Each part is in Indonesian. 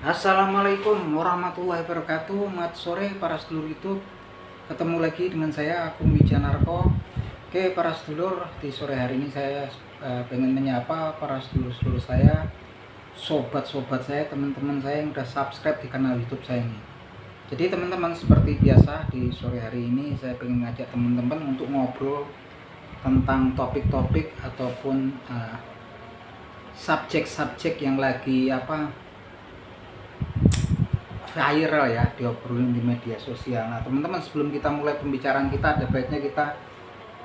Assalamualaikum warahmatullahi wabarakatuh. Selamat sore para sedulur YouTube. Ketemu lagi dengan saya Agung Wijanarko. Oke para sedulur, di sore hari ini saya pengen menyapa para sedulur-sedulur saya, sobat-sobat saya, teman-teman saya yang udah subscribe di kanal YouTube saya ini. Jadi teman-teman, seperti biasa di sore hari ini saya pengen ngajak teman-teman untuk ngobrol tentang topik-topik ataupun subjek-subjek yang lagi viral ya, diobrolin di media sosial. Nah teman-teman, sebelum kita mulai pembicaraan kita, ada baiknya kita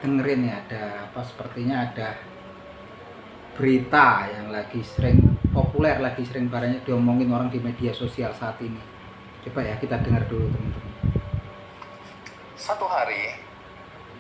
dengerin ya, sepertinya ada berita yang lagi sering populer, lagi sering banyak diomongin orang di media sosial saat ini. Coba ya kita dengar dulu teman-teman. Satu hari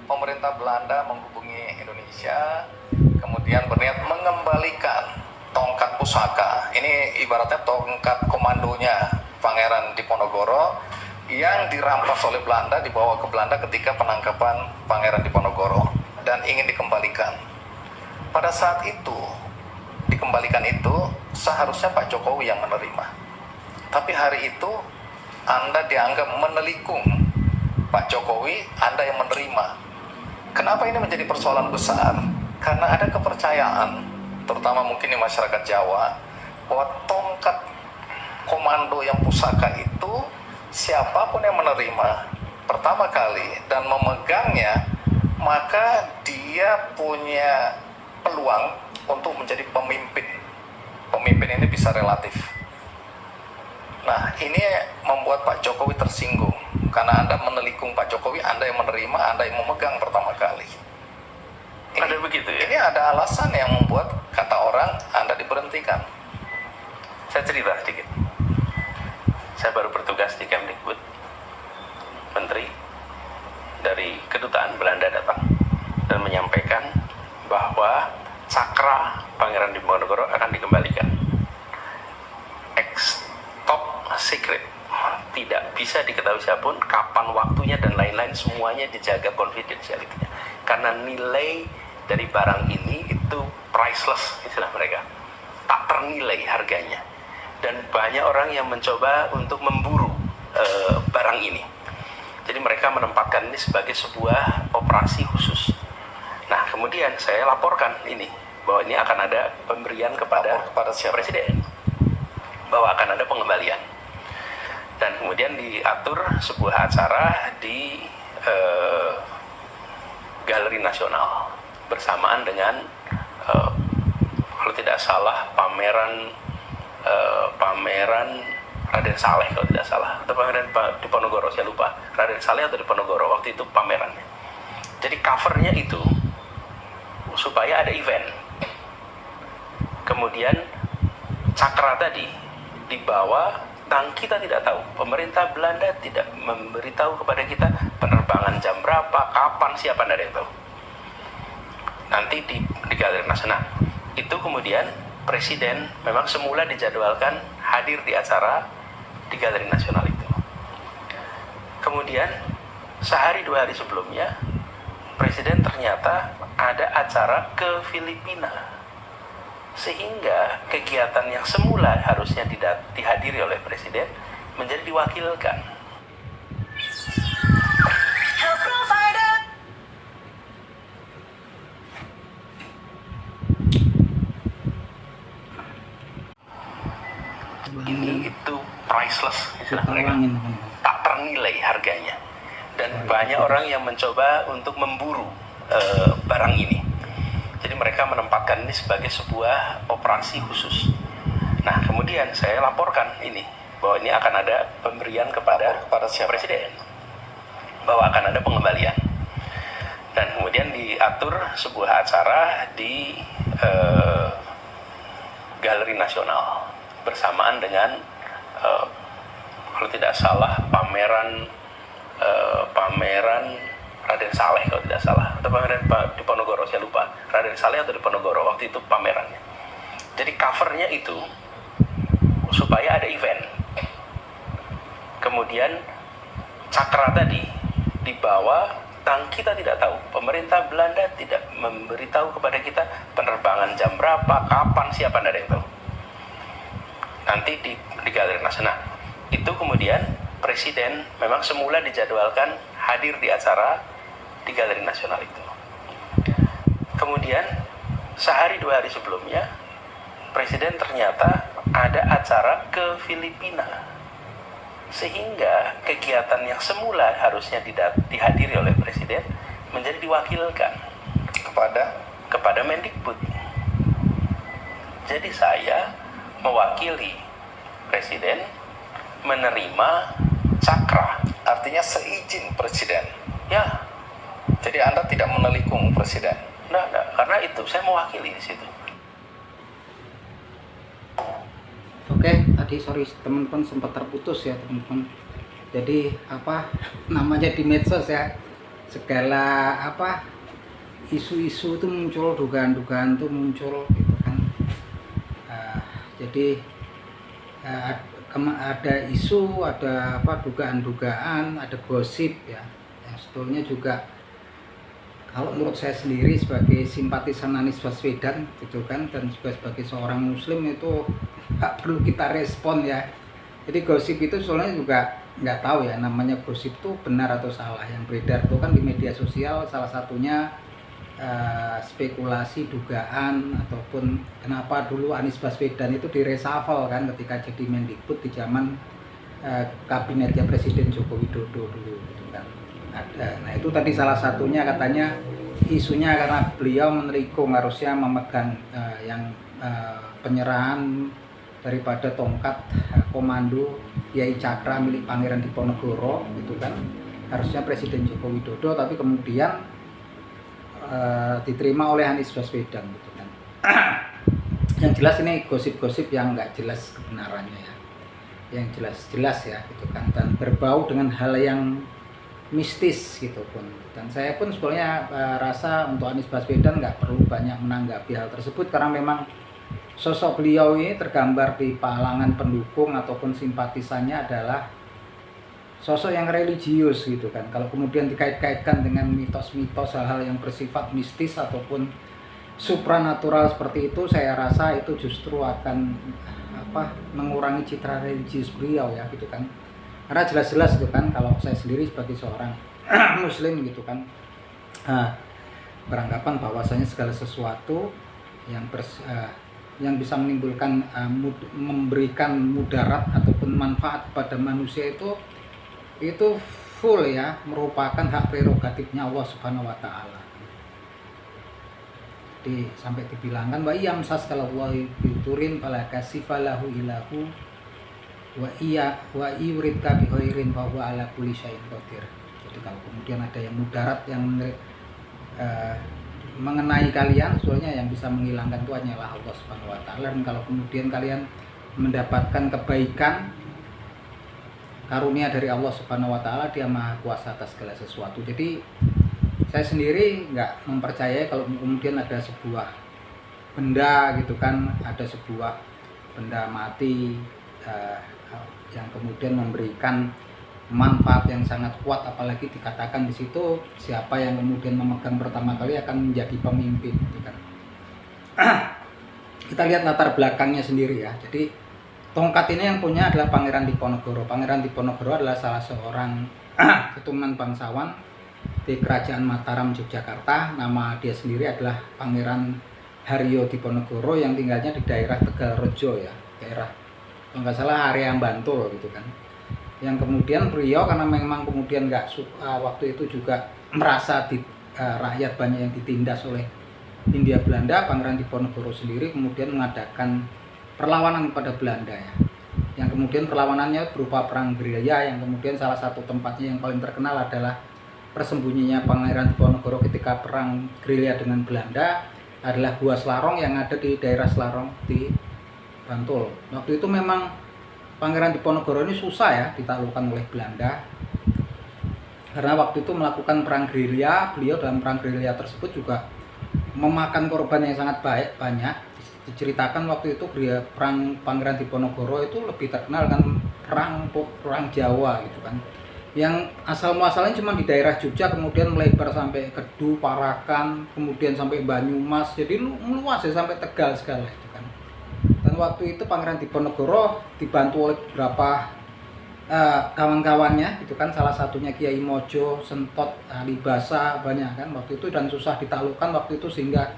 pemerintah Belanda menghubungi Indonesia, kemudian berniat mengembalikan tongkat pusaka. Ini ibaratnya tongkat komandonya Pangeran Diponegoro yang dirampas oleh Belanda, dibawa ke Belanda ketika penangkapan Pangeran Diponegoro dan ingin dikembalikan. Pada saat itu, dikembalikan itu seharusnya Pak Jokowi yang menerima. Tapi hari itu Anda dianggap menelikung Pak Jokowi, Anda yang menerima. Kenapa ini menjadi persoalan besar? Karena ada kepercayaan, terutama mungkin di masyarakat Jawa, bahwa tongkat komando yang pusaka itu, siapapun yang menerima pertama kali dan memegangnya, maka dia punya peluang untuk menjadi pemimpin. Pemimpin ini bisa relatif. Nah, ini membuat Pak Jokowi tersinggung karena Anda menelikung Pak Jokowi, Anda yang menerima, Anda yang memegang pertama kali. Ada begitu ya? Ini ada alasan yang membuat kata orang Anda diberhentikan. Saya cerita sedikit. Saya baru bertugas di Kemdikbud. Menteri dari kedutaan Belanda datang dan menyampaikan bahwa cakra Pangeran Diponegoro akan dikembalikan. Top secret, tidak bisa diketahui siapapun kapan waktunya dan lain-lain, semuanya dijaga confidentiality-nya. Karena nilai dari barang ini itu priceless, istilah mereka, tak ternilai harganya. Dan banyak orang yang mencoba untuk memburu barang ini. Jadi mereka menempatkan ini sebagai sebuah operasi khusus. Nah, kemudian saya laporkan ini, bahwa ini akan ada pemberian kepada Presiden, bahwa akan ada pengembalian. Dan kemudian diatur sebuah acara di Galeri Nasional bersamaan dengan kalau tidak salah pameran Raden Saleh, kalau tidak salah, atau pameran Diponegoro, saya lupa, Raden Saleh atau Diponegoro, waktu itu pamerannya. Jadi covernya itu supaya ada event. Kemudian cakra tadi dibawa, dan kita tidak tahu, pemerintah Belanda tidak memberitahu kepada kita penerbangan jam berapa, kapan, siapa, tidak ada yang tahu. Nanti di Galeri Nasional itu kemudian Presiden memang semula dijadwalkan hadir di acara di Galeri Nasional itu. Kemudian sehari dua hari sebelumnya Presiden ternyata ada acara ke Filipina, sehingga kegiatan yang semula harusnya dihadiri oleh Presiden menjadi diwakilkan. Ini itu priceless, istilah mereka, tak ternilai harganya. Dan banyak orang yang mencoba untuk memburu barang ini. Jadi mereka menempatkan ini sebagai sebuah operasi khusus. Nah, kemudian saya laporkan ini, bahwa ini akan ada pemberian kepada Presiden, bahwa akan ada pengembalian. Dan kemudian diatur sebuah acara di Galeri Nasional bersamaan dengan kalau tidak salah pameran Raden Saleh, kalau tidak salah, atau pameran Diponegoro, saya lupa, Raden Saleh atau Diponegoro, waktu itu pamerannya. Jadi covernya itu supaya ada event. Kemudian cakra tadi dibawa, dan kita tidak tahu, pemerintah Belanda tidak memberitahu kepada kita penerbangan jam berapa, kapan, siapa, tidak ada yang tahu. nanti di Galeri Nasional. Itu kemudian Presiden memang semula dijadwalkan hadir di acara di Galeri Nasional itu. Kemudian sehari 2 hari sebelumnya Presiden ternyata ada acara ke Filipina, sehingga kegiatan yang semula harusnya dihadiri oleh Presiden menjadi diwakilkan kepada Mendikbud. Jadi saya mewakili Presiden menerima cakra. Artinya seizin Presiden. Ya, Jadi Anda tidak menelikung Presiden. enggak, karena itu saya mewakili di situ. Oke, tadi sorry teman-teman sempat terputus ya teman-teman. Jadi namanya di medsos ya, segala isu-isu itu muncul, dugaan-dugaan itu muncul gitu kan. Jadi ada isu, ada dugaan-dugaan, ada gosip ya. Yang sebetulnya juga kalau menurut saya sendiri sebagai simpatisan Anies Baswedan gitu kan, dan juga sebagai seorang muslim itu nggak perlu kita respon ya. Jadi gosip itu soalnya juga nggak tahu ya, namanya gosip itu benar atau salah. Yang beredar itu kan di media sosial salah satunya spekulasi, dugaan, ataupun kenapa dulu Anies Baswedan itu direshuffle kan ketika jadi Mendikbud di zaman kabinetnya Presiden Joko Widodo dulu gitu kan. Nah itu tadi salah satunya katanya isunya karena beliau menelikung, harusnya memegang penyerahan daripada tongkat komando Yai Cakra milik Pangeran Diponegoro gitu kan, harusnya Presiden Joko Widodo, tapi kemudian diterima oleh Anies Baswedan gitu kan. Yang jelas ini gosip-gosip yang nggak jelas kebenarannya ya, yang jelas-jelas ya gitu kan, dan berbau dengan hal yang mistis gitu pun. Dan saya pun sebenarnya rasa untuk Anies Baswedan nggak perlu banyak menanggapi hal tersebut, karena memang sosok beliau ini tergambar di kalangan pendukung ataupun simpatisannya adalah sosok yang religius gitu kan. Kalau kemudian dikait-kaitkan dengan mitos-mitos, hal-hal yang bersifat mistis ataupun supranatural seperti itu, saya rasa itu justru akan mengurangi citra religius beliau ya gitu kan. Karena jelas-jelas gitu kan, kalau saya sendiri sebagai seorang muslim gitu kan, beranggapan bahwasanya segala sesuatu yang bisa menimbulkan memberikan mudarat ataupun manfaat kepada manusia itu full ya, merupakan hak prerogatifnya Allah Subhanahu wa taala. Jadi sampai dibilangkan wa iyamsas kalau Allah biturin fala kasifalahu ilahu wa yuridka bi khairin fa huwa ala kulli syai'in qadir. Jadi kalau kemudian ada yang mudarat yang mengenai kalian, sebetulnya yang bisa menghilangkan itu hanyalah Allah Subhanahu wa taala. Dan kalau kemudian kalian mendapatkan kebaikan karunia dari Allah Subhanahu wa taala, Dia Maha Kuasa atas segala sesuatu. Jadi saya sendiri nggak mempercayai kalau kemudian ada sebuah benda gitu kan, ada sebuah benda mati yang kemudian memberikan manfaat yang sangat kuat, apalagi dikatakan di situ siapa yang kemudian memegang pertama kali akan menjadi pemimpin gitu kan. Kita lihat latar belakangnya sendiri ya. Jadi tongkat ini yang punya adalah Pangeran Diponegoro. Pangeran Diponegoro adalah salah seorang keturunan bangsawan di Kerajaan Mataram, Yogyakarta. Nama dia sendiri adalah Pangeran Haryo Diponegoro yang tinggalnya di daerah Tegalrejo ya, daerah kalau nggak salah area Bantul gitu kan. Yang kemudian beliau karena memang kemudian waktu itu juga merasa rakyat banyak yang ditindas oleh Hindia Belanda, Pangeran Diponegoro sendiri kemudian mengadakan perlawanan kepada Belanda ya. Yang kemudian perlawanannya berupa perang gerilya, yang kemudian salah satu tempatnya yang paling terkenal adalah persembunyinya Pangeran Diponegoro ketika perang gerilya dengan Belanda adalah Gua Selarong yang ada di daerah Selarong di Bantul. Waktu itu memang Pangeran Diponegoro ini susah ya ditaklukkan oleh Belanda, karena waktu itu melakukan perang gerilya. Beliau dalam perang gerilya tersebut juga memakan korban yang sangat banyak. Diceritakan waktu itu perang Pangeran Diponegoro itu lebih terkenal kan perang Jawa gitu kan, yang asal muasalnya cuma di daerah Jogja, kemudian melebar sampai Kedu, Parakan, kemudian sampai Banyumas, jadi luas ya sampai Tegal segala itu kan. Dan waktu itu Pangeran Diponegoro dibantu oleh beberapa kawan-kawannya gitu kan, salah satunya Kiai Mojo, Sentot, Alibasa, banyak kan waktu itu, dan susah ditaklukkan waktu itu, sehingga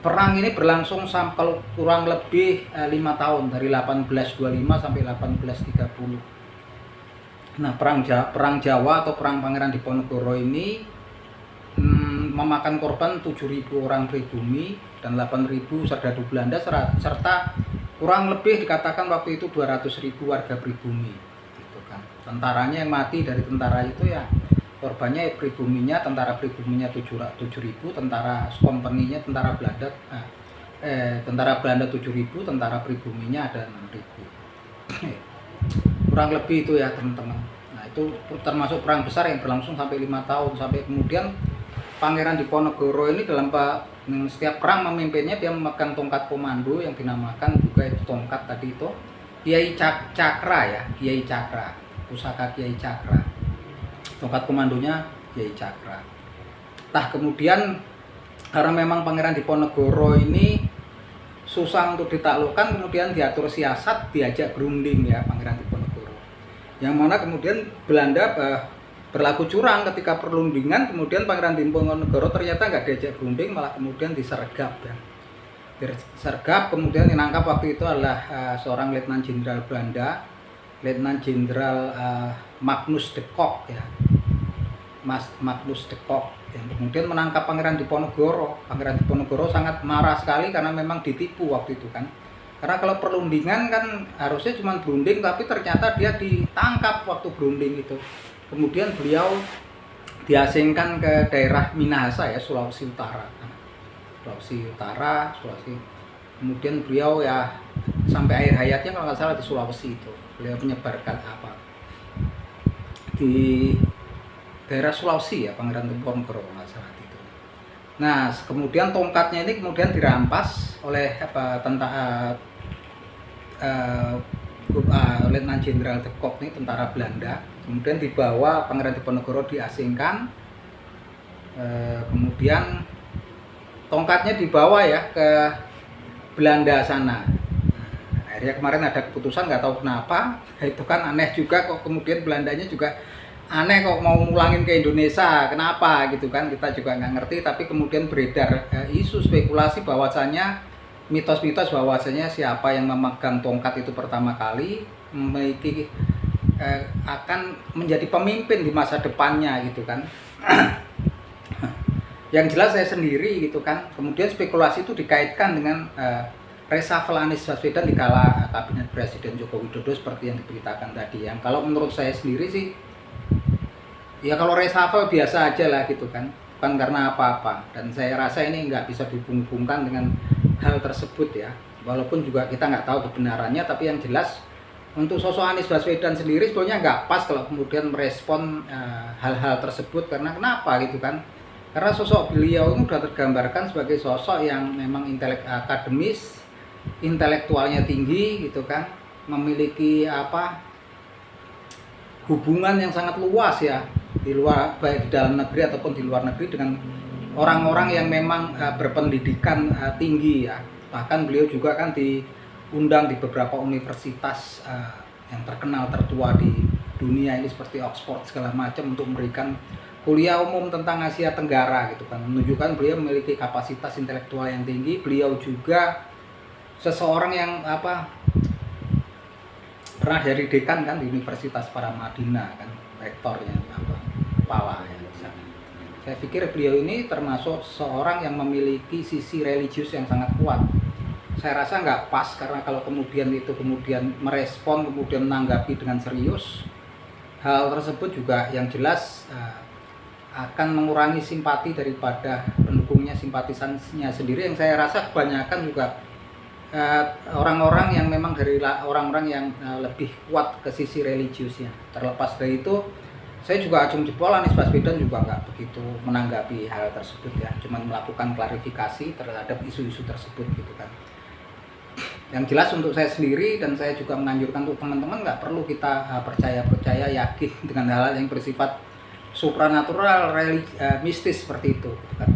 perang ini berlangsung sampai kurang lebih 5 tahun, dari 1825 sampai 1830. Nah, perang Jawa atau perang Pangeran Diponegoro ini memakan korban 7.000 orang pribumi dan 8.000 serdadu Belanda, serta kurang lebih dikatakan waktu itu 200.000 warga pribumi gitu kan. Tentaranya yang mati dari tentara itu ya korbannya pribuminya, tentara pribuminya 7.000, tentara kompeninya tentara Belanda tentara Belanda 7.000, tentara pribuminya ada 6.000. Kurang lebih itu ya teman-teman. Nah, itu termasuk perang besar yang berlangsung sampai 5 tahun, sampai kemudian Pangeran Diponegoro ini dalam setiap perang memimpinnya dia memegang tongkat komando yang dinamakan juga itu tongkat tadi itu Kiai Cakra ya, Kiai Cakra, pusaka Kiai Cakra. Tongkat komandonya Kiai Cakra. Nah, kemudian karena memang Pangeran Diponegoro ini susah untuk ditaklukkan, kemudian diatur siasat, diajak berunding ya Pangeran Diponegoro. Yang mana kemudian Belanda berlaku curang ketika perundingan, kemudian Pangeran Diponegoro ternyata nggak diajak berunding, malah kemudian disergap ya. Disergap, kemudian ditangkap waktu itu adalah seorang Letnan Jenderal Belanda, Letnan Jenderal Magnus de Kock ya. Magnus de Kock yang kemudian menangkap Pangeran Diponegoro. Pangeran Diponegoro sangat marah sekali karena memang ditipu waktu itu kan. Karena kalau perundingan kan harusnya cuma berunding, tapi ternyata dia ditangkap waktu berunding itu. Kemudian beliau diasingkan ke daerah Minahasa ya, Sulawesi Utara. Kemudian beliau ya sampai akhir hayatnya kalau nggak salah di Sulawesi itu. Beliau menyebarkan di daerah Sulawesi ya, Pangeran Diponegoro nggak salah itu. Nah, kemudian tongkatnya ini kemudian dirampas oleh Letnan Jenderal de Kock ini, tentara Belanda. Kemudian dibawa Pangeran Diponegoro diasingkan, kemudian tongkatnya dibawa ya ke Belanda sana. Akhirnya kemarin ada keputusan, nggak tahu kenapa, itu kan aneh juga kok, kemudian Belandanya juga aneh kok mau ngulangin ke Indonesia, kenapa gitu kan, kita juga nggak ngerti. Tapi kemudian beredar isu spekulasi bahwasanya mitos-mitos bahwasanya siapa yang memegang tongkat itu pertama kali memiliki akan menjadi pemimpin di masa depannya gitu kan. Yang jelas saya sendiri gitu kan. Kemudian spekulasi itu dikaitkan dengan reshuffle Anies Baswedan di kala kabinet Presiden Joko Widodo seperti yang diberitakan tadi. Yang kalau menurut saya sendiri sih ya kalau reshuffle biasa aja lah gitu kan, bukan karena apa-apa. Dan saya rasa ini nggak bisa dihubung-hubungkan dengan hal tersebut ya. Walaupun juga kita nggak tahu kebenarannya, tapi yang jelas untuk sosok Anies Baswedan sendiri sebetulnya nggak pas kalau kemudian merespon hal-hal tersebut. Karena kenapa gitu kan? Karena sosok beliau ini sudah tergambarkan sebagai sosok yang memang akademis, intelektualnya tinggi gitu kan, memiliki hubungan yang sangat luas ya di luar, baik di dalam negeri ataupun di luar negeri, dengan orang-orang yang memang berpendidikan tinggi ya. Bahkan beliau juga kan diundang di beberapa universitas yang terkenal tertua di dunia ini seperti Oxford segala macam untuk memberikan kuliah umum tentang Asia Tenggara gitu kan, menunjukkan beliau memiliki kapasitas intelektual yang tinggi. Beliau juga seseorang yang pernah jadi dekan kan di Universitas Paramadina kan, rektornya kepala ya di sana. Saya pikir beliau ini termasuk seorang yang memiliki sisi religius yang sangat kuat. Saya rasa nggak pas, karena kalau kemudian merespon, kemudian menanggapi dengan serius hal tersebut juga yang jelas akan mengurangi simpati daripada pendukungnya, simpatisannya sendiri, yang saya rasa kebanyakan juga orang-orang yang memang dari orang-orang yang lebih kuat ke sisi religiusnya. Terlepas dari itu, saya juga acung jempol Anies Baswedan juga nggak begitu menanggapi hal tersebut ya, cuma melakukan klarifikasi terhadap isu-isu tersebut gitu kan. Yang jelas untuk saya sendiri, dan saya juga menganjurkan untuk teman-teman, nggak perlu kita percaya yakin dengan hal-hal yang bersifat supranatural, mistis seperti itu gitu kan.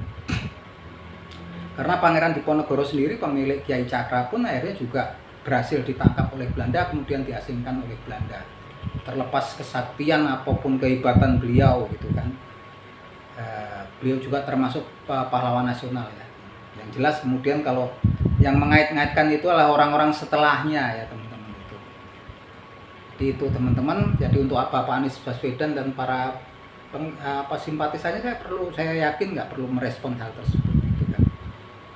Karena Pangeran Diponegoro sendiri, pemilik Kiai Cakra pun akhirnya juga berhasil ditangkap oleh Belanda kemudian diasingkan oleh Belanda. Terlepas kesaktian apapun kehebatan beliau gitu kan, beliau juga termasuk pahlawan nasional ya. Yang jelas kemudian kalau yang mengait-ngaitkan itu adalah orang-orang setelahnya ya teman-teman itu. Jadi itu teman-teman, jadi untuk apa Pak Anies Baswedan dan para simpatisannya saya yakin nggak perlu merespon hal tersebut gitu kan.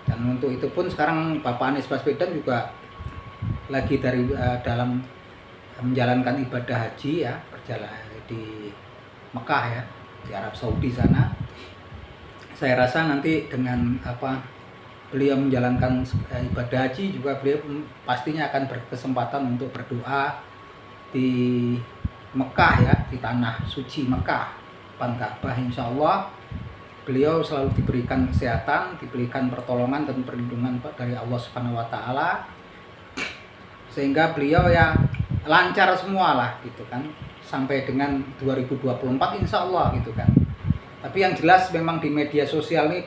Dan untuk itu pun sekarang Bapak Anies Baswedan juga lagi dalam menjalankan ibadah haji ya, berjalan di Mekah ya, di Arab Saudi sana. Saya rasa nanti dengan beliau menjalankan ibadah haji juga beliau pastinya akan berkesempatan untuk berdoa di Mekah ya, di tanah suci Mekah, depan Ka'bah. Insya Allah beliau selalu diberikan kesehatan, diberikan pertolongan dan perlindungan dari Allah Subhanahu wa taala, sehingga beliau ya lancar semua lah gitu kan sampai dengan 2024 insya Allah gitu kan. Tapi yang jelas memang di media sosial ini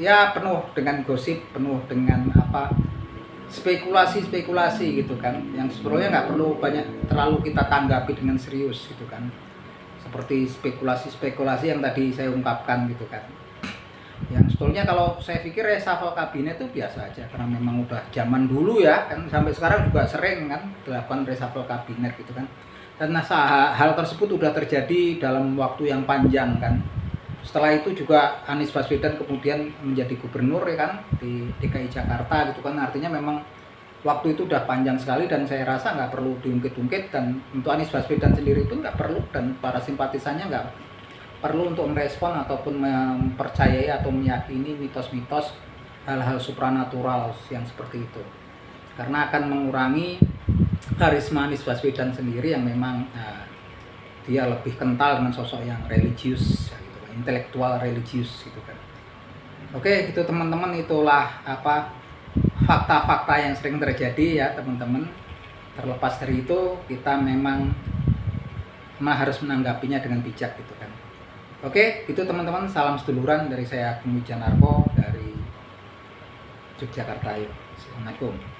ya penuh dengan gosip, penuh dengan spekulasi gitu kan, yang sebetulnya nggak perlu terlalu kita tanggapi dengan serius gitu kan, seperti spekulasi yang tadi saya ungkapkan gitu kan. Yang sebetulnya kalau saya pikir reshuffle kabinet itu biasa aja, karena memang udah zaman dulu ya kan, sampai sekarang juga sering kan dilakukan reshuffle kabinet gitu kan. Dan hal tersebut udah terjadi dalam waktu yang panjang kan. Setelah itu juga Anies Baswedan kemudian menjadi gubernur ya kan di DKI Jakarta gitu kan, artinya memang waktu itu udah panjang sekali dan saya rasa nggak perlu diungkit-ungkit, dan untuk Anies Baswedan sendiri pun nggak perlu, dan para simpatisannya nggak perlu untuk merespon ataupun mempercayai atau meyakini mitos-mitos hal-hal supranatural yang seperti itu, karena akan mengurangi karisma Anies Baswedan sendiri yang memang dia lebih kental dengan sosok yang religius gitu, intelektual religius gitu kan. Oke gitu teman-teman, itulah fakta-fakta yang sering terjadi ya teman-teman. Terlepas dari itu kita memang harus menanggapinya dengan bijak gitu kan. Oke, itu teman-teman, salam seduluran dari saya Agung Wijanarko dari Yogyakarta. Assalamualaikum.